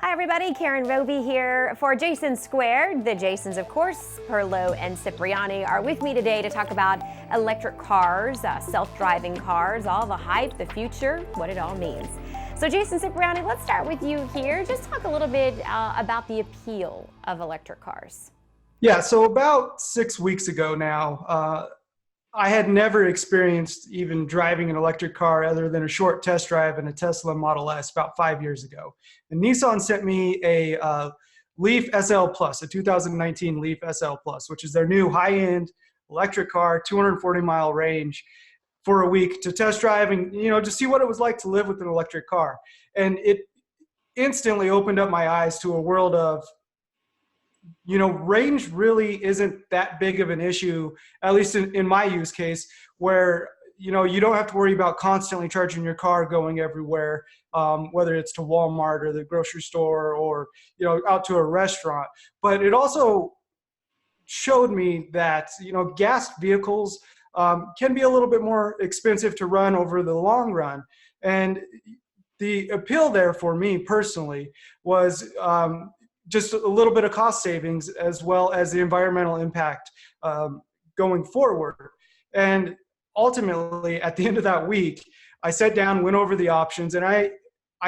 Hi everybody, Karen Roby here for Jason Squared. The Jasons, of course, Perlo and Cipriani are with me today to talk about electric cars, self-driving cars, all the hype, the future, what it all means. So Jason Cipriani, let's start with you here. Just talk a little bit about the appeal of electric cars. Yeah, so about 6 weeks ago now, I had never experienced even driving an electric car other than a short test drive in a Tesla Model S about 5 years ago. And Nissan sent me a Leaf SL Plus, a 2019 Leaf SL Plus, which is their new high-end electric car, 240-mile range, for a week to test drive and, to see what it was like to live with an electric car. And it instantly opened up my eyes to a world of, range really isn't that big of an issue, at least in my use case, where, you don't have to worry about constantly charging your car going everywhere, whether it's to Walmart or the grocery store or, out to a restaurant. But it also showed me that, gas vehicles can be a little bit more expensive to run over the long run. And the appeal there for me personally was just a little bit of cost savings as well as the environmental impact going forward. And ultimately, at the end of that week, I sat down, went over the options, and I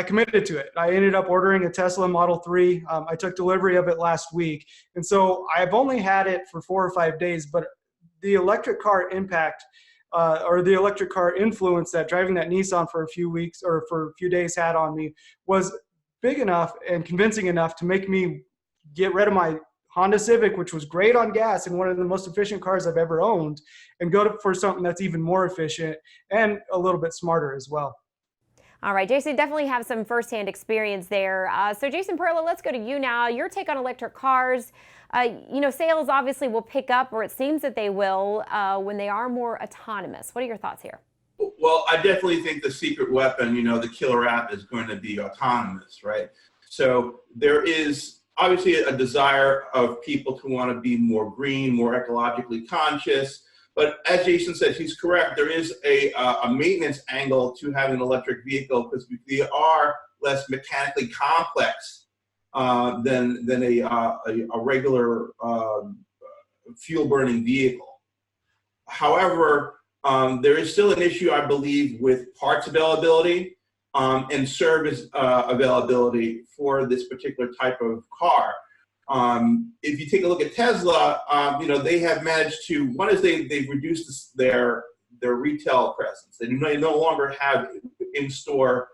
committed to it. I ended up ordering a Tesla Model 3. I took delivery of it last week. And so I've only had it for 4 or 5 days, but the electric car impact or the electric car influence that driving that Nissan for a few weeks or for a few days had on me was big enough and convincing enough to make me get rid of my Honda Civic, which was great on gas and one of the most efficient cars I've ever owned, and go for something that's even more efficient and a little bit smarter as well. All right, Jason, definitely have some firsthand experience there. So Jason Perlo, let's go to you now. Your take on electric cars. Sales obviously will pick up, or it seems that they will, when they are more autonomous. What are your thoughts here? Well, I definitely think the secret weapon, the killer app is going to be autonomous, right? So there is obviously a desire of people to want to be more green, more ecologically conscious. But as Jason said, he's correct. There is a maintenance angle to having an electric vehicle because they are less mechanically complex than a regular fuel-burning vehicle. However, there is still an issue, I believe, with parts availability and service availability for this particular type of car. If you take a look at Tesla, they have managed to, one is they've reduced their retail presence. They no longer have in-store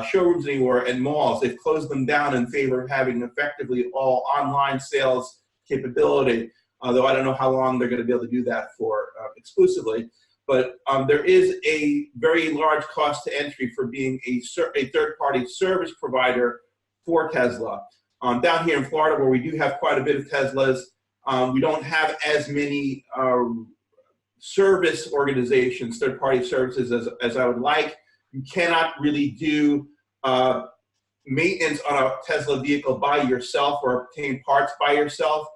showrooms anymore and malls. They've closed them down in favor of having effectively all online sales capability, although I don't know how long they're going to be able to do that for exclusively. But there is a very large cost to entry for being a third-party service provider for Tesla. Down here in Florida, where we do have quite a bit of Teslas, we don't have as many service organizations, third-party services as I would like. You cannot really do maintenance on a Tesla vehicle by yourself or obtain parts by yourself.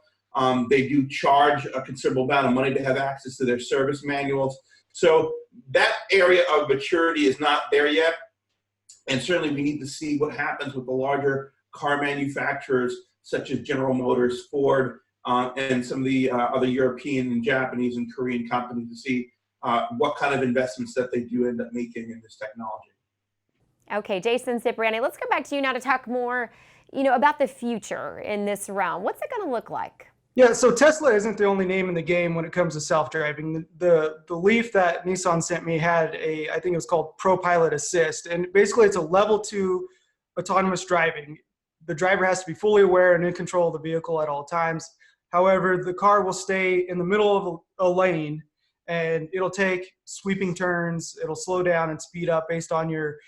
They do charge a considerable amount of money to have access to their service manuals. So that area of maturity is not there yet. And certainly we need to see what happens with the larger car manufacturers such as General Motors, Ford, and some of the other European and Japanese and Korean companies to see what kind of investments that they do end up making in this technology. Okay, Jason Cipriani, let's go back to you now to talk more, about the future in this realm. What's it going to look like? Yeah, so Tesla isn't the only name in the game when it comes to self-driving. The Leaf that Nissan sent me had I think it was called Autopilot Assist, and basically it's a level 2 autonomous driving. The driver has to be fully aware and in control of the vehicle at all times. However, the car will stay in the middle of a lane, and it'll take sweeping turns. It'll slow down and speed up based on your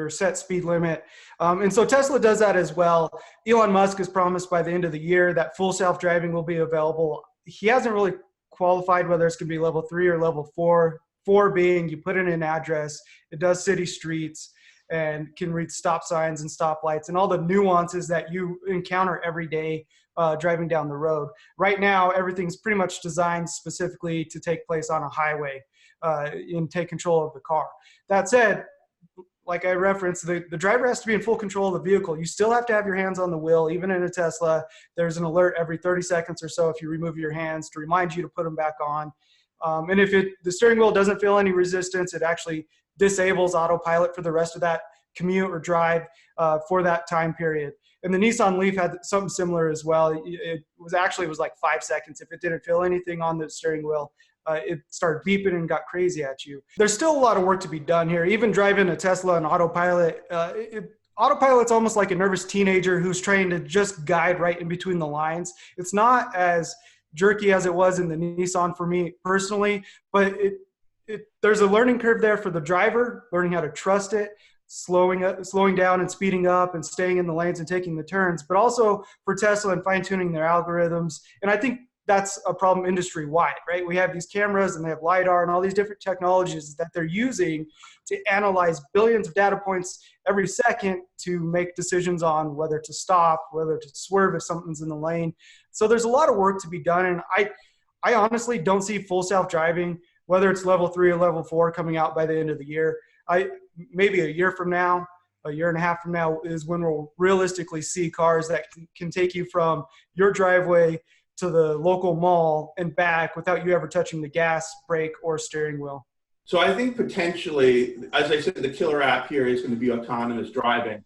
set speed limit. And so Tesla does that as well. Elon Musk has promised by the end of the year that full self-driving will be available. He hasn't really qualified whether it's going to be level 3 or level 4. 4 being you put in an address, it does city streets, and can read stop signs and stoplights and all the nuances that you encounter every day driving down the road. Right now, everything's pretty much designed specifically to take place on a highway and take control of the car. That said, like I referenced, the driver has to be in full control of the vehicle. You still have to have your hands on the wheel. Even in a Tesla, there's an alert every 30 seconds or so if you remove your hands to remind you to put them back on. And if the steering wheel doesn't feel any resistance, it actually disables autopilot for the rest of that commute or drive for that time period. And the Nissan Leaf had something similar as well. It was like 5 seconds. If it didn't feel anything on the steering wheel, it started beeping and got crazy at you. There's still a lot of work to be done here. Even driving a Tesla on autopilot, autopilot's almost like a nervous teenager who's trying to just guide right in between the lines. It's not as jerky as it was in the Nissan for me personally, but there's a learning curve there for the driver, learning how to trust it, slowing down and speeding up and staying in the lanes and taking the turns, but also for Tesla and fine-tuning their algorithms. And I think that's a problem industry-wide, right? We have these cameras and they have LiDAR and all these different technologies that they're using to analyze billions of data points every second to make decisions on whether to stop, whether to swerve if something's in the lane. So there's a lot of work to be done. And I honestly don't see full self-driving, whether it's level 3 or level 4, coming out by the end of the year. Maybe a year from now, a year and a half from now is when we'll realistically see cars that can take you from your driveway to the local mall and back without you ever touching the gas, brake, or steering wheel. So I think potentially, as I said, the killer app here is going to be autonomous driving.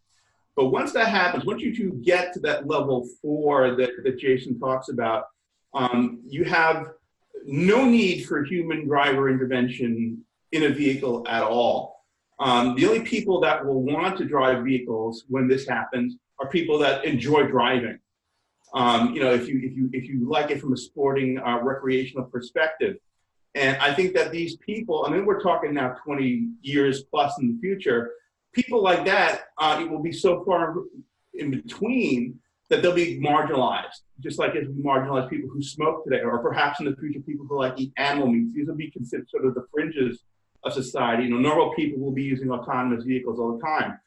But once that happens, once you two get to that level 4 that Jason talks about, you have no need for human driver intervention in a vehicle at all. The only people that will want to drive vehicles when this happens are people that enjoy driving. If you like it from a sporting, recreational perspective. And I think that these people, I mean, we're talking now 20 years plus in the future, people like that, it will be so far in between that they'll be marginalized, just like as we marginalize people who smoke today, or perhaps in the future, people who like eat animal meats. These will be considered sort of the fringes of society. Normal people will be using autonomous vehicles all the time.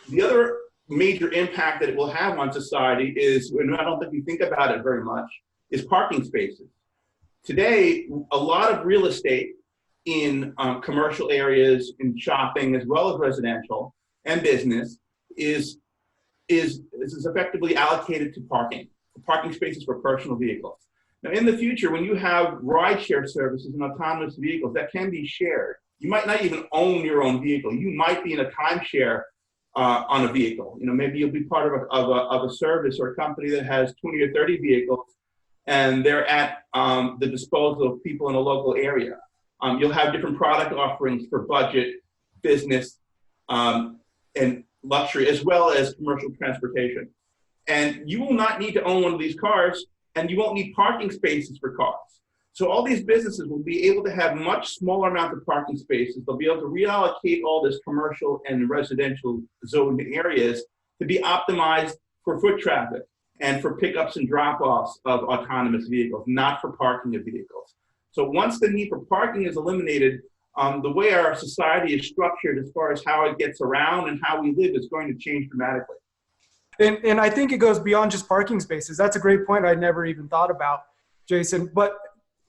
The other major impact that it will have on society is, and I don't think we think about it very much, is parking spaces. Today, a lot of real estate in commercial areas, in shopping, as well as residential and business, is effectively allocated to parking spaces for personal vehicles. Now, in the future, when you have rideshare services and autonomous vehicles that can be shared, you might not even own your own vehicle. You might be in a timeshare on a vehicle. Maybe you'll be part of a service or a company that has 20 or 30 vehicles, and they're at the disposal of people in a local area. You'll have different product offerings for budget, business, and luxury, as well as commercial transportation. And you will not need to own one of these cars, and you won't need parking spaces for cars. So all these businesses will be able to have much smaller amounts of parking spaces. They'll be able to reallocate all this commercial and residential zoned areas to be optimized for foot traffic and for pickups and drop-offs of autonomous vehicles, not for parking of vehicles. So once the need for parking is eliminated, the way our society is structured as far as how it gets around and how we live is going to change dramatically. And I think it goes beyond just parking spaces. That's a great point I never even thought about, Jason. But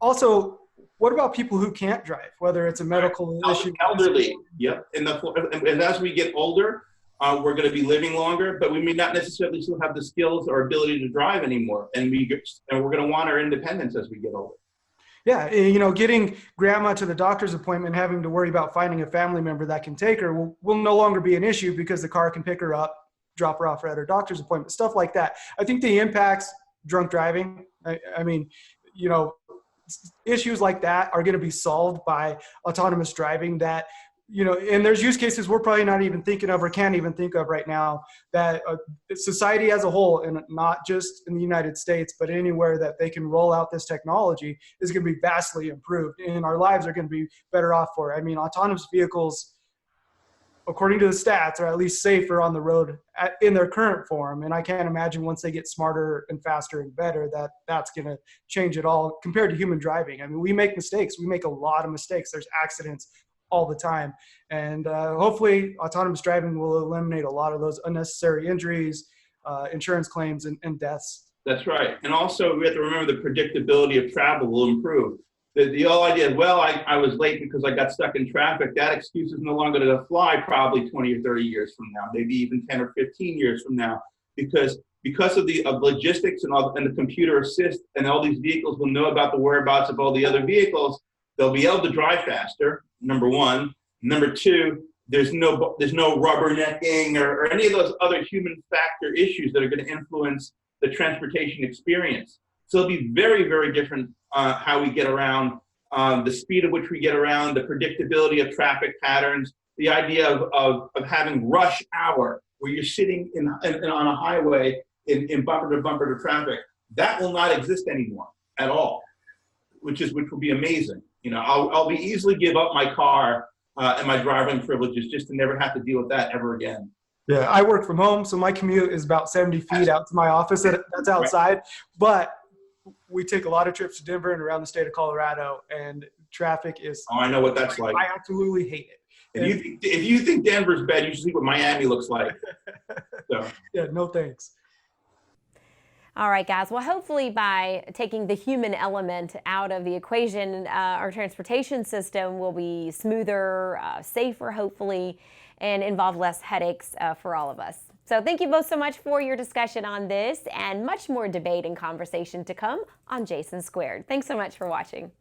also, what about people who can't drive, whether it's a medical issue? Elderly, yep. And as we get older, we're going to be living longer, but we may not necessarily still have the skills or ability to drive anymore. And we're going to want our independence as we get older. Yeah, getting grandma to the doctor's appointment, having to worry about finding a family member that can take her will no longer be an issue because the car can pick her up, drop her off at her doctor's appointment, stuff like that. I think the impacts, drunk driving, issues like that are going to be solved by autonomous driving that, and there's use cases we're probably not even thinking of or can't even think of right now that society as a whole, and not just in the United States, but anywhere that they can roll out this technology is going to be vastly improved and our lives are going to be better off for it. I mean, autonomous vehicles, according to the stats, are at least safer on the road in their current form. And I can't imagine once they get smarter and faster and better that's going to change it all compared to human driving. I mean, we make mistakes. We make a lot of mistakes. There's accidents all the time. And hopefully autonomous driving will eliminate a lot of those unnecessary injuries, insurance claims, and deaths. That's right. And also we have to remember the predictability of travel will improve. The whole idea, well, I was late because I got stuck in traffic, that excuse is no longer going to fly probably 20 or 30 years from now, maybe even 10 or 15 years from now, because of the logistics and the computer assist, and all these vehicles will know about the whereabouts of all the other vehicles. They'll be able to drive faster, number one. Number two, there's no rubbernecking or any of those other human factor issues that are going to influence the transportation experience. So it'll be very, very different how we get around, the speed at which we get around, the predictability of traffic patterns, the idea of having rush hour where you're sitting on a highway in bumper to bumper to traffic. That will not exist anymore at all, which will be amazing. You know, I'll be easily give up my car and my driving privileges just to never have to deal with that ever again. Yeah, I work from home, so my commute is about 70 feet out to my office. That's outside, but we take a lot of trips to Denver and around the state of Colorado, and traffic is. Oh, I know what that's like. I absolutely hate it. If you think Denver's bad, you should see what Miami looks like. So. Yeah, no thanks. All right, guys. Well, hopefully by taking the human element out of the equation, our transportation system will be smoother, safer, hopefully, and involve less headaches for all of us. So thank you both so much for your discussion on this, and much more debate and conversation to come on Jason Squared. Thanks so much for watching.